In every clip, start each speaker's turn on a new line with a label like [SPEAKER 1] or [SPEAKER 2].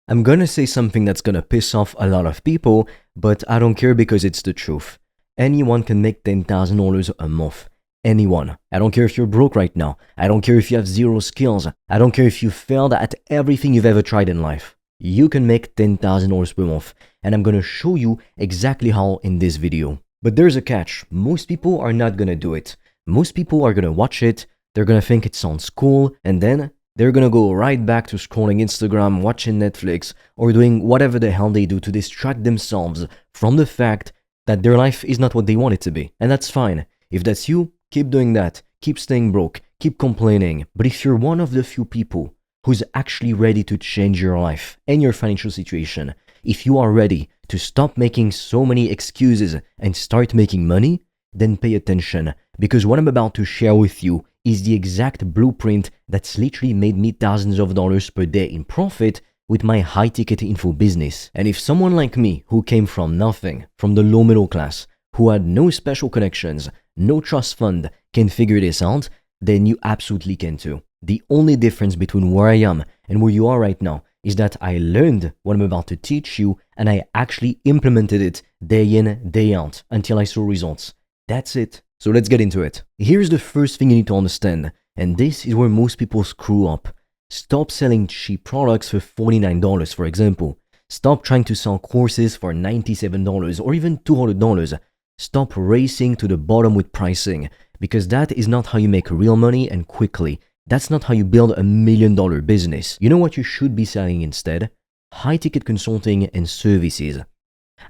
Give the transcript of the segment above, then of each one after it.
[SPEAKER 1] I'm gonna say something that's gonna piss off a lot of people, but I don't care because it's the truth. Anyone can make $10,000 a month. Anyone. I don't care if you're broke right now. I don't care if you have zero skills. I don't care if you failed at everything you've ever tried in life. You can make $10,000 per month, and I'm gonna show you exactly how in this video. But there's a catch. Most people are not gonna do it. Most people are gonna watch it, they're gonna think it sounds cool, and then they're gonna go right back to scrolling Instagram, watching Netflix, or doing whatever the hell they do to distract themselves from the fact that their life is not what they want it to be. And that's fine. If that's you, keep doing that. Keep staying broke. Keep complaining. But if you're one of the few people who's actually ready to change your life and your financial situation, if you are ready to stop making so many excuses and start making money, then pay attention, because what I'm about to share with you is the exact blueprint that's literally made me thousands of dollars per day in profit with my high-ticket info business. And if someone like me, who came from nothing, from the low middle class, who had no special connections, no trust fund, can figure this out, then you absolutely can too. The only difference between where I am and where you are right now is that I learned what I'm about to teach you and I actually implemented it day in, day out until I saw results. That's it. So let's get into it. Here's the first thing you need to understand, and this is where most people screw up. Stop selling cheap products for $49, for example. Stop trying to sell courses for $97 or even $200. Stop racing to the bottom with pricing, because that is not how you make real money and quickly. That's not how you build $1 million business. You know what you should be selling instead? High-ticket consulting and services.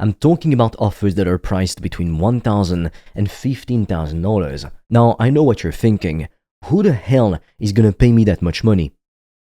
[SPEAKER 1] I'm talking about offers that are priced between $1,000 and $15,000. Now, I know what you're thinking. Who the hell is gonna pay me that much money?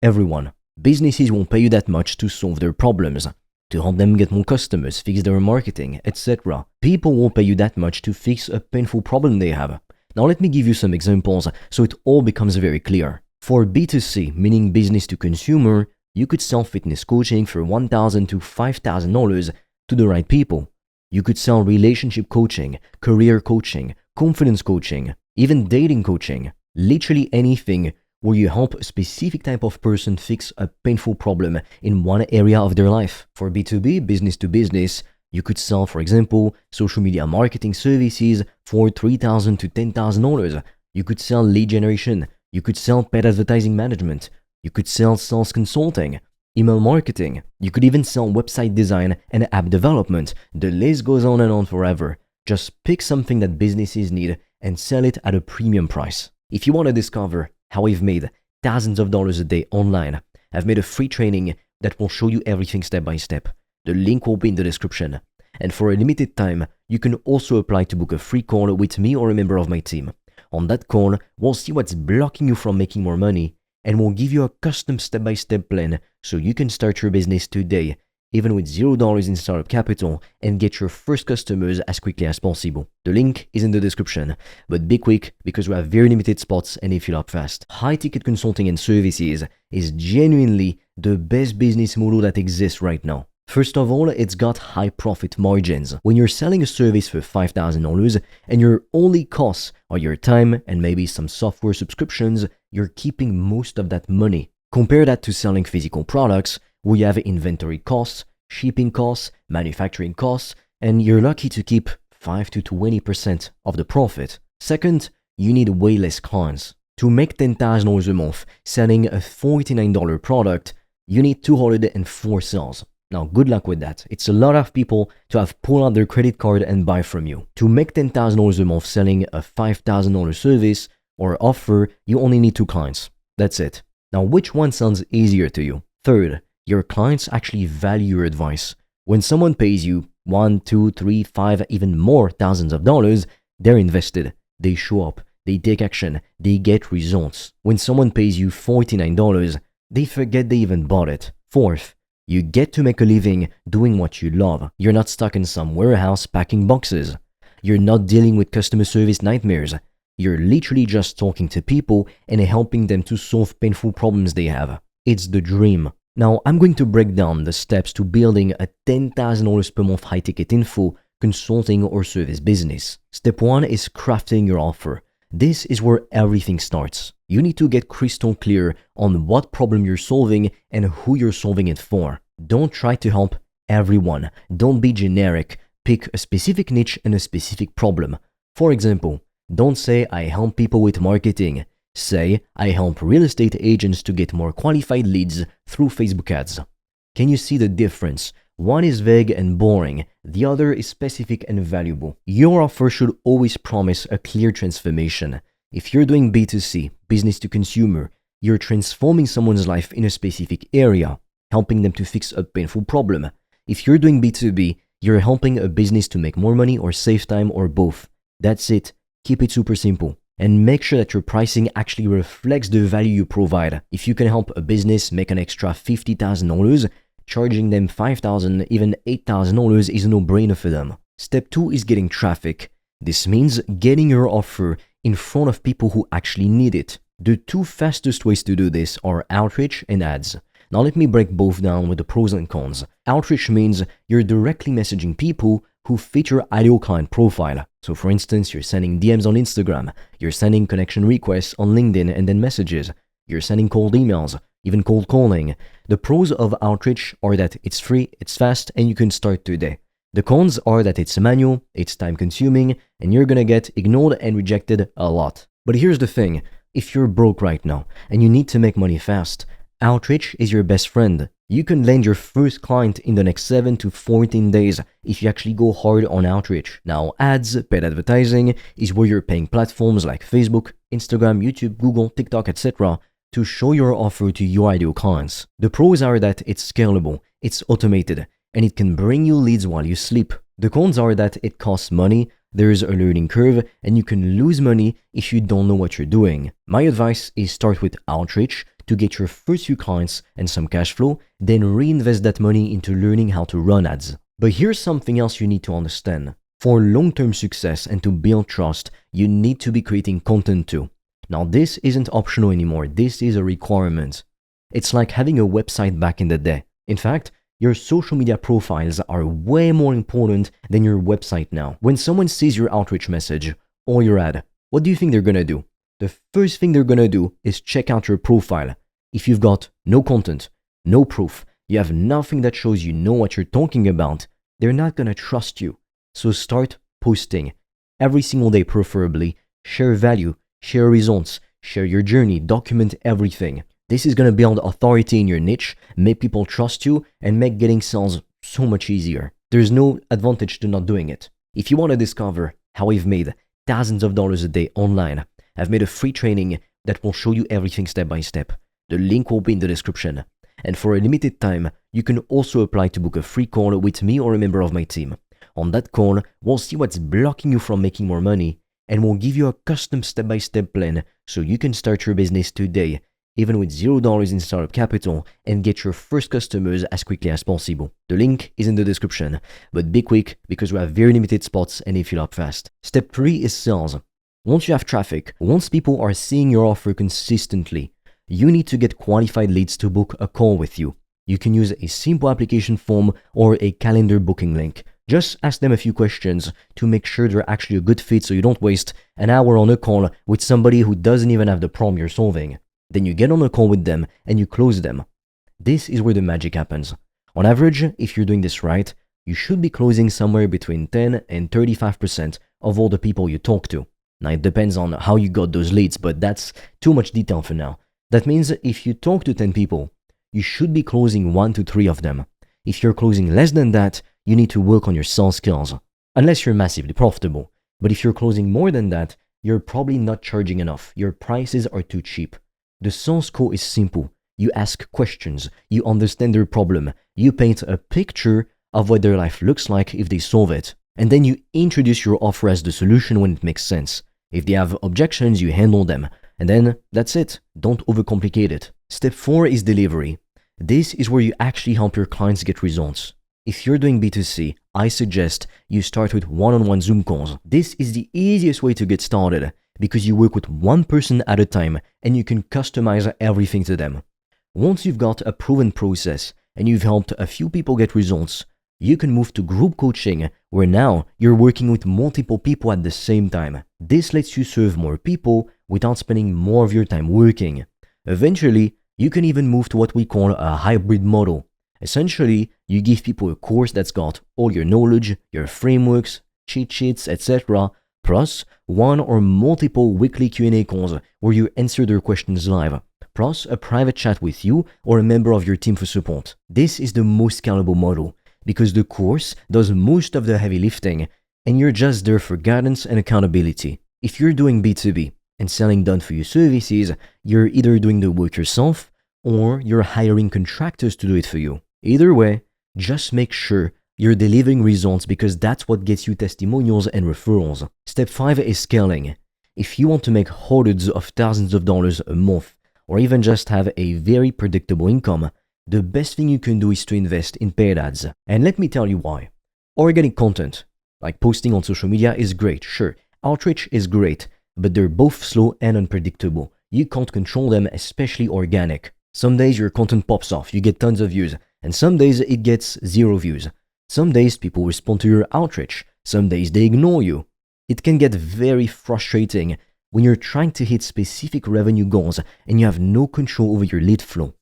[SPEAKER 1] Everyone. Businesses won't pay you that much to solve their problems, to help them get more customers, fix their marketing, etc. People won't pay you that much to fix a painful problem they have. Now, let me give you some examples so it all becomes very clear. For B2C, meaning business to consumer, you could sell fitness coaching for $1,000 to $5,000 to the right people. You could sell relationship coaching, career coaching, confidence coaching, even dating coaching, literally anything where you help a specific type of person fix a painful problem in one area of their life. For B2B, business to business, you could sell, for example, social media marketing services for $3,000 to $10,000. You could sell lead generation. You could sell paid advertising management. You could sell sales consulting, email marketing. You could even sell website design and app development. The list goes on and on forever. Just pick something that businesses need and sell it at a premium price. If you want to discover how I've made thousands of dollars a day online, I've made a free training that will show you everything step by step. The link will be in the description. And for a limited time, you can also apply to book a free call with me or a member of my team. On that call, we'll see what's blocking you from making more money, and we'll give you a custom step-by-step plan so you can start your business today, even with $0 in startup capital, and get your first customers as quickly as possible. The link is in the description, but be quick because we have very limited spots and they fill up fast. High-ticket consulting and services is genuinely the best business model that exists right now. First of all, it's got high profit margins. When you're selling a service for $5,000 and your only costs are your time and maybe some software subscriptions, you're keeping most of that money. Compare that to selling physical products where you have inventory costs, shipping costs, manufacturing costs, and you're lucky to keep 5 to 20% of the profit. Second, you need way less clients. To make $10,000 a month selling a $49 product, you need 204 sales. Now, good luck with that. It's a lot of people to have pulled out their credit card and buy from you. To make $10,000 a month selling a $5,000 service or offer, you only need 2 clients. That's it. Now, which one sounds easier to you? Third, your clients actually value your advice. When someone pays you 1, 2, 3, 5, even more thousands of dollars, they're invested. They show up. They take action. They get results. When someone pays you $49, they forget they even bought it. Fourth, you get to make a living doing what you love. You're not stuck in some warehouse packing boxes. You're not dealing with customer service nightmares. You're literally just talking to people and helping them to solve painful problems they have. It's the dream. Now, I'm going to break down the steps to building a $10,000 per month high-ticket info, consulting, or service business. Step 1 is crafting your offer. This is where everything starts. You need to get crystal clear on what problem you're solving and who you're solving it for. Don't try to help everyone. Don't be generic. Pick a specific niche and a specific problem. For example, don't say I help people with marketing. Say I help real estate agents to get more qualified leads through Facebook ads. Can you see the difference? One is vague and boring, the other is specific and valuable. Your offer should always promise a clear transformation. If you're doing B2C, business to consumer, you're transforming someone's life in a specific area, helping them to fix a painful problem. If you're doing B2B, you're helping a business to make more money or save time or both. That's it. Keep it super simple. And make sure that your pricing actually reflects the value you provide. If you can help a business make an extra $50,000, charging them $5,000, even $8,000 is a no-brainer for them. Step 2 is getting traffic. This means getting your offer in front of people who actually need it. The two fastest ways to do this are outreach and ads. Now let me break both down with the pros and cons. Outreach means you're directly messaging people who fit your ideal client profile. So for instance, you're sending DMs on Instagram, you're sending connection requests on LinkedIn and then messages, you're sending cold emails, even cold calling. The pros of outreach are that it's free, it's fast, and you can start today. The cons are that it's manual, it's time consuming, and you're gonna get ignored and rejected a lot. But here's the thing, if you're broke right now and you need to make money fast, outreach is your best friend. You can land your first client in the next 7 to 14 days if you actually go hard on outreach. Now, ads, paid advertising, is where you're paying platforms like Facebook, Instagram, YouTube, Google, TikTok, etc. to show your offer to your ideal clients. The pros are that it's scalable, it's automated, and it can bring you leads while you sleep. The cons are that it costs money, there's a learning curve, and you can lose money if you don't know what you're doing. My advice is start with outreach to get your first few clients and some cash flow, then reinvest that money into learning how to run ads. But here's something else you need to understand. For long-term success and to build trust, you need to be creating content too. Now this isn't optional anymore, this is a requirement. It's like having a website back in the day. In fact, your social media profiles are way more important than your website now. When someone sees your outreach message or your ad, what do you think they're gonna do? The first thing they're gonna do is check out your profile. If you've got no content, no proof, you have nothing that shows you know what you're talking about, they're not gonna trust you. So start posting. Every single day preferably, share value, share results, share your journey, document everything. This is gonna build authority in your niche, make people trust you, and make getting sales so much easier. There's no advantage to not doing it. If you wanna discover how I've made thousands of dollars a day online, I've made a free training that will show you everything step by step. The link will be in the description. And for a limited time, you can also apply to book a free call with me or a member of my team. On that call, we'll see what's blocking you from making more money, and we'll give you a custom step-by-step plan so you can start your business today, even with $0 in startup capital, and get your first customers as quickly as possible. The link is in the description, but be quick because we have very limited spots and they fill up fast. Step 3 is sales. Once you have traffic, once people are seeing your offer consistently, you need to get qualified leads to book a call with you. You can use a simple application form or a calendar booking link. Just ask them a few questions to make sure they're actually a good fit so you don't waste an hour on a call with somebody who doesn't even have the problem you're solving. Then you get on a call with them and you close them. This is where the magic happens. On average, if you're doing this right, you should be closing somewhere between 10 and 35% of all the people you talk to. Now it depends on how you got those leads, but that's too much detail for now. That means if you talk to 10 people, you should be closing 1 to 3 of them. If you're closing less than that, you need to work on your sales skills, unless you're massively profitable. But if you're closing more than that, you're probably not charging enough. Your prices are too cheap. The sales call is simple. You ask questions, you understand their problem, you paint a picture of what their life looks like if they solve it, and then you introduce your offer as the solution when it makes sense. If they have objections, you handle them. And then that's it. Don't overcomplicate it. Step 4 is delivery. This is where you actually help your clients get results. If you're doing B2C, I suggest you start with one-on-one Zoom calls. This is the easiest way to get started because you work with one person at a time and you can customize everything to them. Once you've got a proven process and you've helped a few people get results, you can move to group coaching where now you're working with multiple people at the same time. This lets you serve more people without spending more of your time working. Eventually, you can even move to what we call a hybrid model. Essentially, you give people a course that's got all your knowledge, your frameworks, cheat sheets, etc., plus one or multiple weekly Q&A calls where you answer their questions live, plus a private chat with you or a member of your team for support. This is the most scalable model because the course does most of the heavy lifting and you're just there for guidance and accountability. If you're doing B2B and selling done-for-you services, you're either doing the work yourself or you're hiring contractors to do it for you. Either way, just make sure you're delivering results because that's what gets you testimonials and referrals. Step 5 is scaling. If you want to make hundreds of thousands of dollars a month or even just have a very predictable income, the best thing you can do is to invest in paid ads. And let me tell you why. Organic content, like posting on social media, is great, sure. Outreach is great, but they're both slow and unpredictable. You can't control them, especially organic. Some days your content pops off, you get tons of views, and some days it gets 0 views. Some days people respond to your outreach, some days they ignore you. It can get very frustrating when you're trying to hit specific revenue goals and you have no control over your lead flow.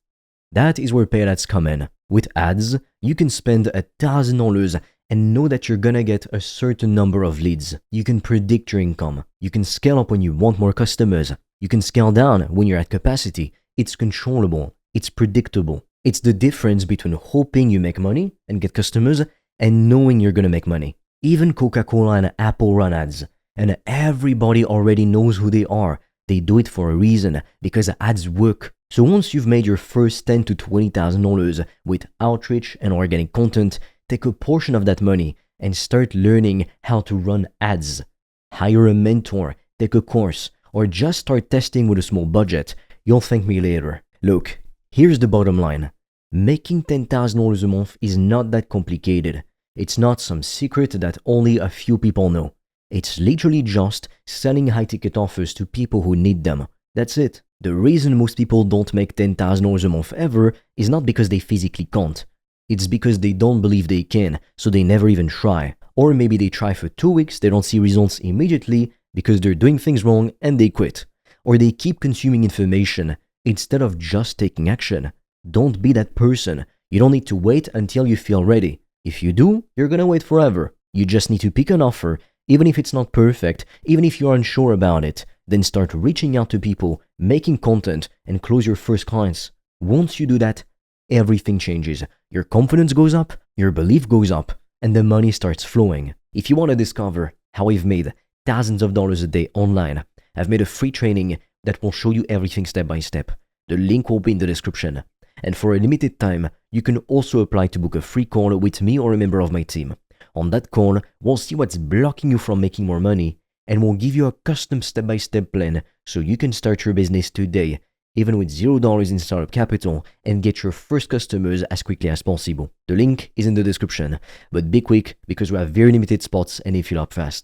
[SPEAKER 1] That is where paid ads come in. With ads, you can spend $1,000 and know that you're gonna get a certain number of leads. You can predict your income. You can scale up when you want more customers. You can scale down when you're at capacity. It's controllable. It's predictable. It's the difference between hoping you make money and get customers and knowing you're gonna make money. Even Coca-Cola and Apple run ads, and everybody already knows who they are. They do it for a reason, because ads work. So once you've made your first $10,000 to $20,000 with outreach and organic content, take a portion of that money and start learning how to run ads. Hire a mentor, take a course, or just start testing with a small budget. You'll thank me later. Look, here's the bottom line. Making $10,000 a month is not that complicated. It's not some secret that only a few people know. It's literally just selling high-ticket offers to people who need them. That's it. The reason most people don't make $10,000 a month ever is not because they physically can't. It's because they don't believe they can, so they never even try. Or maybe they try for 2 weeks, they don't see results immediately because they're doing things wrong and they quit. Or they keep consuming information instead of just taking action. Don't be that person. You don't need to wait until you feel ready. If you do, you're gonna wait forever. You just need to pick an offer, even if it's not perfect, even if you're unsure about it, then start reaching out to people, making content, and close your first clients. Once you do that, everything changes. Your confidence goes up, your belief goes up, and the money starts flowing. If you want to discover how I've made thousands of dollars a day online, I've made a free training that will show you everything step by step. The link will be in the description. And for a limited time, you can also apply to book a free call with me or a member of my team. On that call, we'll see what's blocking you from making more money, and we'll give you a custom step-by-step plan so you can start your business today, even with $0 in startup capital, and get your first customers as quickly as possible. The link is in the description, but be quick because we have very limited spots and they fill up fast.